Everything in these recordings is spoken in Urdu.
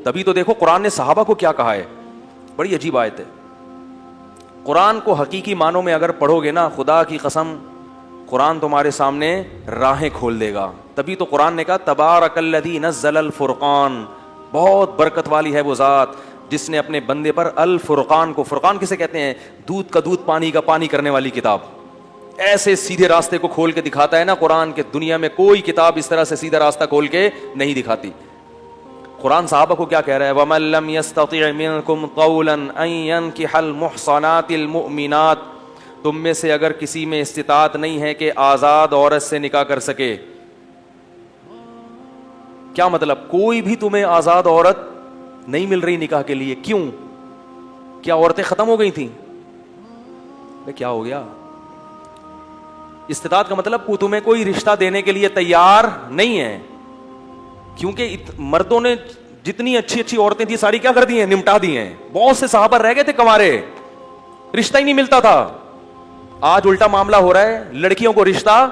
تبھی تو دیکھو قرآن نے صحابہ کو کیا کہا ہے, بڑی عجیب آیت ہے. قرآن کو حقیقی معنوں میں اگر پڑھو گے نا, خدا کی قسم قرآن تمہارے سامنے راہیں کھول دے گا. تبھی تو قرآن نے کہا تبارک الذی نزل الفرقان, بہت برکت والی ہے وہ ذات جس نے اپنے بندے پر الفرقان کو, فرقان کسے کہتے ہیں, دودھ کا دودھ پانی کا پانی کرنے والی کتاب, ایسے سیدھے راستے کو کھول کے دکھاتا ہے نا قرآن, کے دنیا میں کوئی کتاب اس طرح سے سیدھا راستہ کھول کے نہیں دکھاتی. قرآن صحابہ کو کیا کہہ رہا ہے, وَمَن لَّمْ يَسْتَطِعْ مِنكُمْ طَوْلًا أَن يَنكِحَ الْمُحْصَنَاتِ الْمُؤْمِنَاتِ, تم میں سے اگر کسی میں استطاعت نہیں ہے کہ آزاد عورت سے نکاح کر سکے. کیا مطلب, کوئی بھی تمہیں آزاد عورت نہیں مل رہی نکاح کے لیے, کیوں؟ کیا عورتیں ختم ہو گئی تھیں؟ کیا ہو گیا؟ استطاعت کا مطلب تمہیں کوئی رشتہ دینے کے لیے تیار نہیں ہے, کیونکہ مردوں نے جتنی اچھی اچھی عورتیں تھیں ساری کیا کر دی ہیں, نمٹا دی ہیں. بہت سے صحابہ رہ گئے تھے کنوارے, رشتہ ہی نہیں ملتا تھا. آج الٹا معاملہ ہو رہا ہے, لڑکیوں کو رشتہ.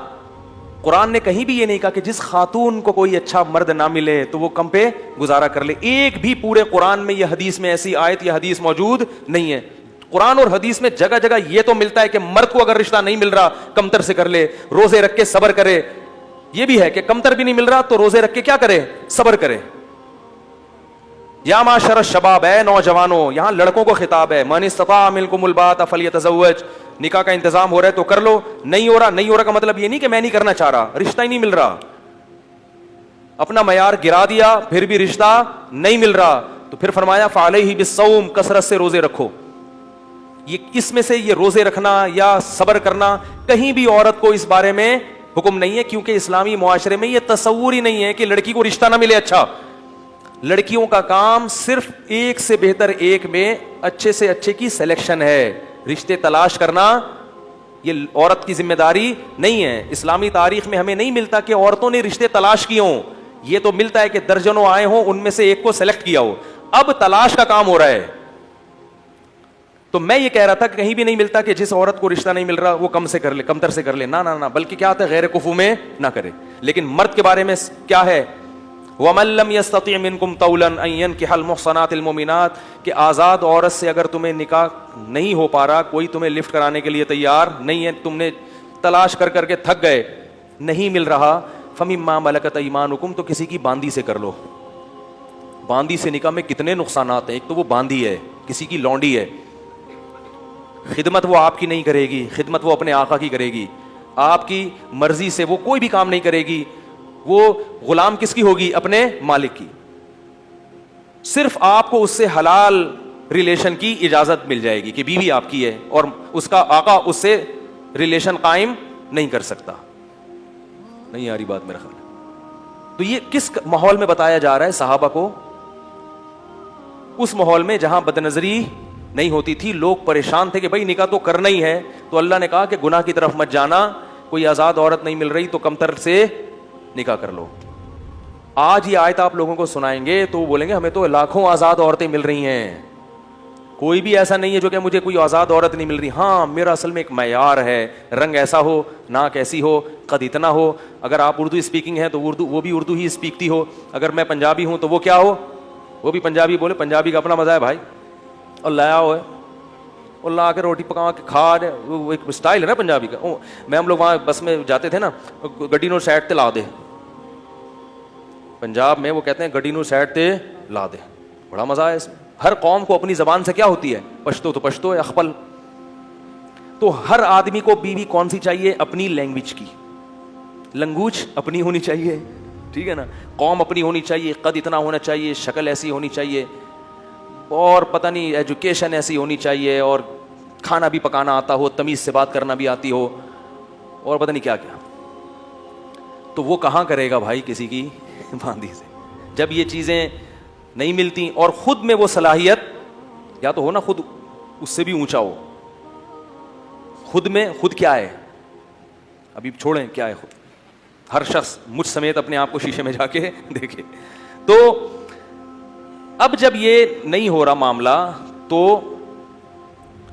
قرآن نے کہیں بھی یہ نہیں کہا کہ جس خاتون کو کوئی اچھا مرد نہ ملے تو وہ کم پہ گزارا کر لے. ایک بھی پورے قرآن میں یہ حدیث میں ایسی آیت یا حدیث موجود نہیں ہے. قرآن اور حدیث میں جگہ جگہ یہ تو ملتا ہے کہ مرد کو اگر رشتہ نہیں مل رہا کمتر سے کر لے, روزے رکھ کے صبر کرے. یہ بھی ہے کہ کمتر بھی نہیں مل رہا تو روزے رکھ کے کیا کرے, صبر کرے. یا معاشر الشباب, اے نوجوانوں, یہاں لڑکوں کو خطاب ہے, من استطاع منکم الباءۃ فلیتزوج, نکاح کا انتظام ہو رہا ہے تو کر لو, نہیں ہو رہا, نہیں ہو رہا کا مطلب یہ نہیں کہ میں نہیں کرنا چاہ رہا, رشتہ ہی نہیں مل رہا, اپنا معیار گرا دیا پھر بھی رشتہ نہیں مل رہا, تو پھر فرمایا فعلیہ بالصوم, کثرت سے روزے رکھو. یہ اس میں سے یہ روزے رکھنا یا صبر کرنا کہیں بھی عورت کو اس بارے میں حکم نہیں ہے, کیونکہ اسلامی معاشرے میں یہ تصور ہی نہیں ہے کہ لڑکی کو رشتہ نہ ملے. اچھا, لڑکیوں کا کام صرف ایک سے بہتر ایک میں اچھے سے اچھے کی سلیکشن ہے, رشتے تلاش کرنا یہ عورت کی ذمہ داری نہیں ہے. اسلامی تاریخ میں ہمیں نہیں ملتا کہ عورتوں نے رشتے تلاش کیے ہوں, یہ تو ملتا ہے کہ درجنوں آئے ہوں, ان میں سے ایک کو سلیکٹ کیا ہو. اب تلاش کا کام ہو رہا ہے. تو میں یہ کہہ رہا تھا کہ کہیں بھی نہیں ملتا کہ جس عورت کو رشتہ نہیں مل رہا وہ کم سے کر لے, کمتر سے کر لے, نہ نہ نہ, بلکہ کیا آتا ہے غیر کفو میں نہ کرے. لیکن مرد کے بارے میں کیا ہے, وَمَن لَّمْ يَسْتَطِعْ مِنكُمْ طَوْلًا أَن يَنكِحَ الْمُحْصَنَاتِ الْمُؤْمِنَاتِ, کہ آزاد عورت سے اگر تمہیں نکاح نہیں ہو پا رہا, کوئی تمہیں لفٹ کرانے کے لیے تیار نہیں ہے, تم نے تلاش کر کر کے تھک گئے, نہیں مل رہا, فَمِمَّا مَلَكَتْ أَيْمَانُكُمْ, تو کسی کی باندی سے کر لو. باندی سے نکاح میں کتنے نقصانات ہیں. ایک تو وہ باندی ہے, کسی کی لونڈی ہے, خدمت وہ آپ کی نہیں کرے گی, خدمت وہ اپنے آقا کی کرے گی, آپ کی مرضی سے وہ کوئی بھی کام نہیں کرے گی, وہ غلام کس کی ہوگی, اپنے مالک کی. صرف آپ کو اس سے حلال ریلیشن کی اجازت مل جائے گی کہ بیوی آپ کی ہے, اور اس کا آقا اس سے ریلیشن قائم نہیں کر سکتا. نہیں آ رہی بات میرا خیال ہے. تو یہ کس ماحول میں بتایا جا رہا ہے صحابہ کو, اس ماحول میں جہاں بدنظری نہیں ہوتی تھی, لوگ پریشان تھے کہ بھائی نکاح تو کرنا ہی ہے. تو اللہ نے کہا کہ گناہ کی طرف مت جانا, کوئی آزاد عورت نہیں مل رہی تو کمتر سے نکاح کر لو. آج یہ آیت آپ لوگوں کو سنائیں گے تو وہ بولیں گے ہمیں تو لاکھوں آزاد عورتیں مل رہی ہیں, کوئی بھی ایسا نہیں ہے جو کہ مجھے کوئی آزاد عورت نہیں مل رہی. ہاں میرا اصل میں ایک معیار ہے, رنگ ایسا ہو, ناک ایسی ہو, قد اتنا ہو. اگر آپ اردو اسپیکنگ ہے تو وہ بھی اردو ہی اسپیکتی ہو. اگر میں پنجابی ہوں تو وہ کیا ہو, وہ بھی پنجابی بولے. پنجابی کا اپنا مزہ ہے بھائی, اور لایا ہوا ہے, اور لا کے روٹی پکا کے کھا دے, وہ ایک اسٹائل ہے نا پنجابی کا. میں ہم لوگ وہاں بس میں جاتے تھے نا, گڈی نو سائڈ تے لا دے, پنجاب میں وہ کہتے ہیں گڈی نو سائڈ تے لا دے. بڑا مزہ ہے اس میں. ہر قوم کو اپنی زبان سے کیا ہوتی ہے, پشتو تو پشتو ہے, اخپل. تو ہر آدمی کو بیوی کون سی چاہیے, اپنی لینگویج کی, لنگوج اپنی ہونی چاہیے, ٹھیک ہے نا, قوم اپنی ہونی چاہیے, قد اتنا ہونا چاہیے, شکل ایسی ہونی چاہیے, اور پتہ نہیں ایجوکیشن ایسی ہونی چاہیے, اور کھانا بھی پکانا آتا ہو, تمیز سے بات کرنا بھی آتی ہو, اور پتہ نہیں کیا کیا. تو وہ کہاں کرے گا بھائی کسی کی باندھی سے, جب یہ چیزیں نہیں ملتی. اور خود میں وہ صلاحیت یا تو ہو نا, خود اس سے بھی اونچا ہو, خود میں خود کیا ہے, ابھی چھوڑیں کیا ہے خود. ہر شخص مجھ سمیت اپنے آپ کو شیشے میں جا کے دیکھے. تو اب جب یہ نہیں ہو رہا معاملہ تو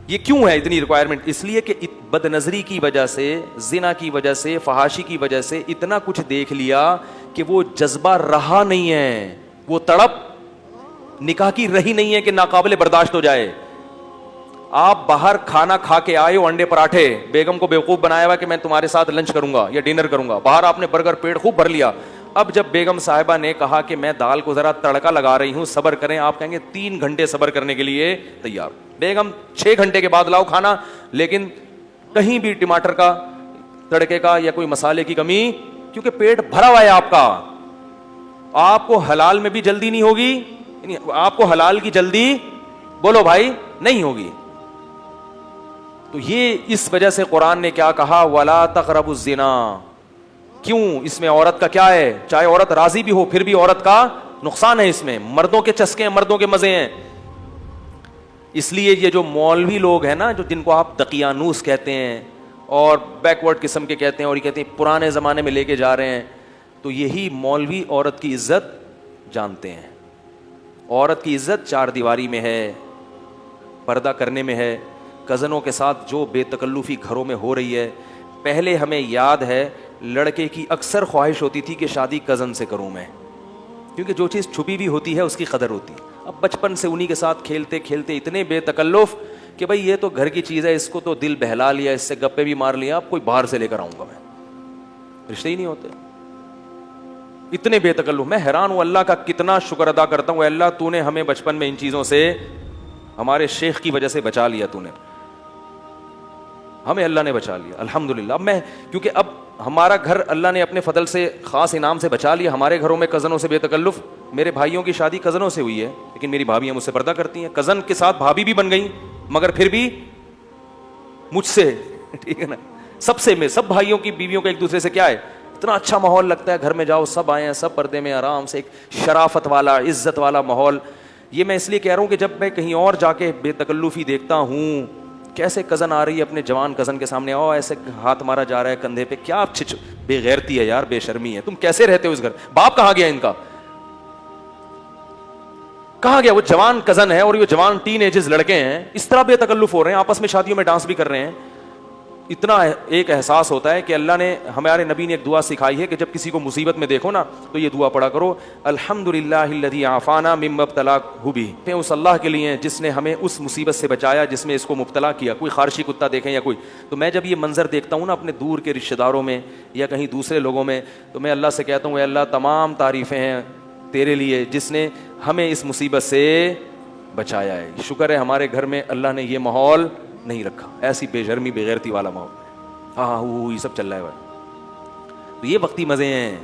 یہ کیوں ہے اتنی ریکوائرمنٹ, اس لیے کہ بد نظری کی وجہ سے, زنا کی وجہ سے, فحاشی کی وجہ سے اتنا کچھ دیکھ لیا کہ وہ جذبہ رہا نہیں ہے, وہ تڑپ نکاح کی رہی نہیں ہے کہ ناقابل برداشت ہو جائے. آپ باہر کھانا کھا کے آئے ہو, انڈے پراٹھے, بیگم کو بیوقوف بنایا ہوا کہ میں تمہارے ساتھ لنچ کروں گا یا ڈنر کروں گا, باہر آپ نے برگر پیٹ خوب بھر لیا. اب جب بیگم صاحبہ نے کہا کہ میں دال کو ذرا تڑکا لگا رہی ہوں, صبر کریں, آپ کہیں گے 3 گھنٹے صبر کرنے کے لیے تیار. بیگم 6 گھنٹے کے بعد لاؤ کھانا, لیکن کہیں بھی ٹماٹر کا, تڑکے کا یا کوئی مسالے کی کمی, کیونکہ پیٹ بھرا ہوا ہے آپ کا. آپ کو حلال میں بھی جلدی نہیں ہوگی, آپ کو حلال کی جلدی بولو بھائی نہیں ہوگی. تو یہ اس وجہ سے قرآن نے کیا کہا, وَلَا تَقْرَبُوا الزِّنَا. کیوں؟ اس میں عورت کا کیا ہے؟ چاہے عورت راضی بھی ہو پھر بھی عورت کا نقصان ہے اس میں. مردوں کے چسکے ہیں, مردوں کے مزے ہیں. اس لیے یہ جو مولوی لوگ ہیں نا, جو جن کو آپ دقیانوس کہتے ہیں اور بیکورڈ قسم کے کہتے ہیں, اور یہ کہتے ہیں پرانے زمانے میں لے کے جا رہے ہیں, تو یہی مولوی عورت کی عزت جانتے ہیں. عورت کی عزت 4 دیواری میں ہے, پردہ کرنے میں ہے. کزنوں کے ساتھ جو بے تکلفی گھروں میں ہو رہی ہے, پہلے ہمیں یاد ہے لڑکے کی اکثر خواہش ہوتی تھی کہ شادی کزن سے کروں میں, کیونکہ جو چیز چھپی بھی ہوتی ہے اس کی قدر ہوتی ہے. اب بچپن سے انہی کے ساتھ کھیلتے کھیلتے اتنے بے تکلف کہ بھائی یہ تو گھر کی چیز ہے, اس کو تو دل بہلا لیا, اس سے گپے بھی مار لیا, اب کوئی باہر سے لے کر آؤں گا میں, رشتے ہی نہیں ہوتے. اتنے بے تکلف. میں حیران ہوں, اللہ کا کتنا شکر ادا کرتا ہوں, اللہ تو نے ہمیں بچپن میں ان چیزوں سے, ہمارے شیخ کی وجہ سے بچا لیا, تو نے ہمیں اللہ نے بچا لیا الحمدللہ. اب میں کیونکہ اب ہمارا گھر اللہ نے اپنے فضل سے خاص انعام سے بچا لیا. ہمارے گھروں میں کزنوں سے بے تکلف. میرے بھائیوں کی شادی کزنوں سے ہوئی ہے, لیکن میری بھابیاں مجھ سے پردہ کرتی ہیں. کزن کے ساتھ بھابی بھی بن گئی, مگر پھر بھی مجھ سے, ٹھیک ہے نا. سب بھائیوں کی بیویوں کا ایک دوسرے سے کیا ہے, اتنا اچھا ماحول لگتا ہے. گھر میں جاؤ سب آئے ہیں, سب پردے میں آرام سے, ایک شرافت والا عزت والا ماحول. یہ میں اس لیے کہہ رہا ہوں کہ جب میں کہیں اور جا کے بے تکلفی دیکھتا ہوں, کیسے کزن آ رہی ہے اپنے جوان کزن کے سامنے, ایسے ہاتھ مارا جا رہا ہے کندھے پہ, کیا بے غیرتی ہے یار, بے شرمی ہے. تم کیسے رہتے ہو اس گھر؟ باپ کہاں گیا ان کا, کہاں گیا؟ وہ جوان کزن ہے اور یہ جوان ٹین ایجز لڑکے ہیں, اس طرح بے تکلف ہو رہے ہیں, آپس میں شادیوں میں ڈانس بھی کر رہے ہیں. اتنا ایک احساس ہوتا ہے کہ اللہ نے, ہمارے نبی نے ایک دعا سکھائی ہے کہ جب کسی کو مصیبت میں دیکھو نا تو یہ دعا پڑھا کرو, الحمدللہ الذی عافانا مما ابتلاہ بہ. اس اللہ کے لیے جس نے ہمیں اس مصیبت سے بچایا جس میں اس کو مبتلا کیا. کوئی خارشی کتا دیکھیں یا کوئی, تو میں جب یہ منظر دیکھتا ہوں نا اپنے دور کے رشتہ داروں میں یا کہیں دوسرے لوگوں میں, تو میں اللہ سے کہتا ہوں, اے اللہ تمام تعریفیں ہیں تیرے لیے جس نے ہمیں اس مصیبت سے بچایا ہے. شکر ہے ہمارے گھر میں اللہ نے یہ ماحول نہیں رکھا, ایسی بے شرمی بے غیرتی والا ماحول. ہاں یہ سب چل رہا ہے بھائی. تو یہ وقتی مزے ہیں,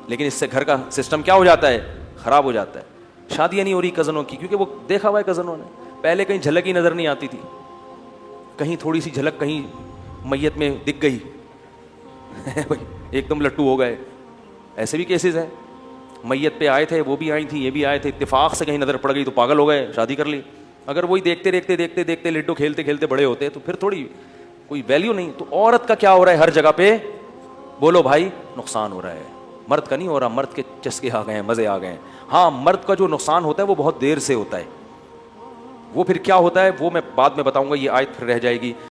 لیکن اس سے گھر کا سسٹم کیا ہو جاتا ہے, خراب ہو جاتا ہے. شادیاں نہیں ہو رہی کزنوں کی, کیونکہ وہ دیکھا ہوا ہے کزنوں نے. پہلے کہیں جھلک ہی نظر نہیں آتی تھی, کہیں تھوڑی سی جھلک کہیں میت میں دکھ گئی ایک دم لٹو ہو گئے. ایسے بھی کیسز ہیں, میت پہ آئے تھے, وہ بھی آئی تھی, یہ بھی آئے تھے, اتفاق سے کہیں نظر پڑ گئی تو پاگل ہو گئے, شادی کر لی. اگر وہی دیکھتے دیکھتے دیکھتے دیکھتے لڈو کھیلتے کھیلتے بڑے ہوتے تو پھر تھوڑی کوئی ویلیو نہیں. تو عورت کا کیا ہو رہا ہے ہر جگہ پہ, بولو بھائی, نقصان ہو رہا ہے. مرد کا نہیں ہو رہا, مرد کے چسکے آ گئے ہیں, مزے آ گئے ہیں. ہاں مرد کا جو نقصان ہوتا ہے وہ بہت دیر سے ہوتا ہے. وہ پھر کیا ہوتا ہے وہ میں بعد میں بتاؤں گا, یہ آیت پھر رہ جائے گی.